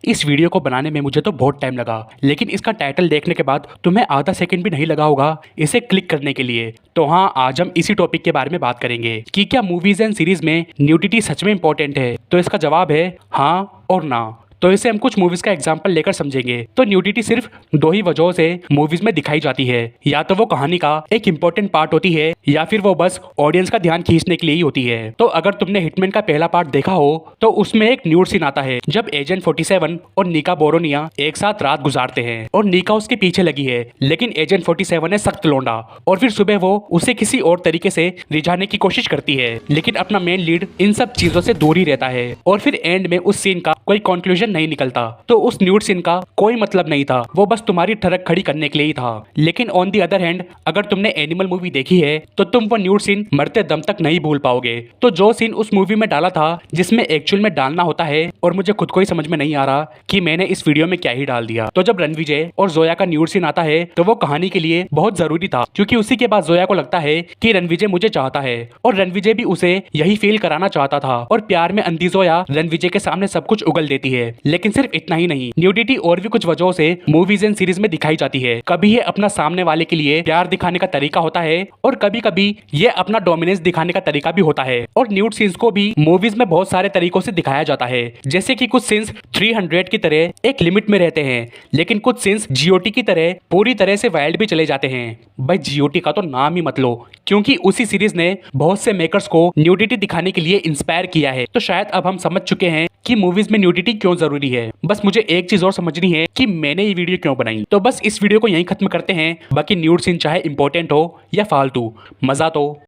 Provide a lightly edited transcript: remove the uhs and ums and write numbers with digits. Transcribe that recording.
इस वीडियो को बनाने में मुझे तो बहुत टाइम लगा, लेकिन इसका टाइटल देखने के बाद तुम्हें आधा सेकंड भी नहीं लगा होगा इसे क्लिक करने के लिए। तो हाँ, आज हम इसी टॉपिक के बारे में बात करेंगे कि क्या मूवीज एंड सीरीज में न्यूडिटी सच में इंपॉर्टेंट है। तो इसका जवाब है हाँ और ना। तो इसे हम कुछ मूवीज का एग्जाम्पल लेकर समझेंगे। तो न्यूडिटी सिर्फ दो ही वजहों से मूवीज में दिखाई जाती है, या तो वो कहानी का एक इंपॉर्टेंट पार्ट होती है या फिर वो बस ऑडियंस का ध्यान खींचने के लिए ही होती है। तो अगर तुमने हिटमैन का पहला पार्ट देखा हो तो उसमें एक न्यूड सीन आता है जब एजेंट 47 और निका बोरोनिया एक साथ रात गुजारते हैं और निका उसके पीछे लगी है, लेकिन एजेंट 47 है सख्त लौंडा और फिर सुबह वो उसे किसी और तरीके से रिझाने की कोशिश करती है, लेकिन अपना मेन लीड इन सब चीजों से दूर ही रहता है और फिर एंड में उस सीन का कोई कंक्लूजन नहीं निकलता। तो उस न्यूड सीन का कोई मतलब नहीं था, वो बस तुम्हारी ठरक खड़ी करने के लिए ही था। लेकिन ऑन दी अदर हैंड, अगर तुमने एनिमल मूवी देखी है तो तुम वो न्यूड सीन मरते दम तक नहीं भूल पाओगे। तो जो सीन उस मूवी में डाला था जिसमें एक्चुअल में डालना होता है, और मुझे खुद को ही समझ में नहीं आ रहा कि मैंने इस वीडियो में क्या ही डाल दिया। तो जब रणविजय और जोया का न्यूड सीन आता है तो वो कहानी के लिए बहुत जरूरी था, क्योंकि उसी के बाद जोया को लगता है कि रणविजय मुझे चाहता है और रणविजय भी उसे यही फील कराना चाहता था, और प्यार में अंधी जोया रणविजय के सामने सब कुछ उगल देती है। लेकिन सिर्फ इतना ही नहीं, न्यूडिटी और भी कुछ वजहों से मूवीज एंड सीरीज में दिखाई जाती है। कभी ये अपना सामने वाले के लिए प्यार दिखाने का तरीका होता है और कभी कभी ये अपना डोमिनेंस दिखाने का तरीका भी होता है। और न्यूड सीन्स को भी मूवीज में बहुत सारे तरीकों से दिखाया जाता है, जैसे कि कुछ सीन्स 300 की तरह एक लिमिट में रहते हैं, लेकिन कुछ सीन्स जीओटी की तरह पूरी तरह से वाइल्ड भी चले जाते हैं। भाई जीओटी का तो नाम ही मत लो, क्योंकि उसी सीरीज ने बहुत से मेकर्स को न्यूडिटी दिखाने के लिए इंस्पायर किया है। तो शायद अब हम समझ चुके हैं कि मूवीज में न्यूडिटी क्यों जरूरी है। बस मुझे एक चीज और समझनी है कि मैंने ये वीडियो क्यों बनाई। तो बस इस वीडियो को यहीं खत्म करते हैं। बाकी न्यूड सीन चाहे इंपॉर्टेंट हो या फालतू, मजा तो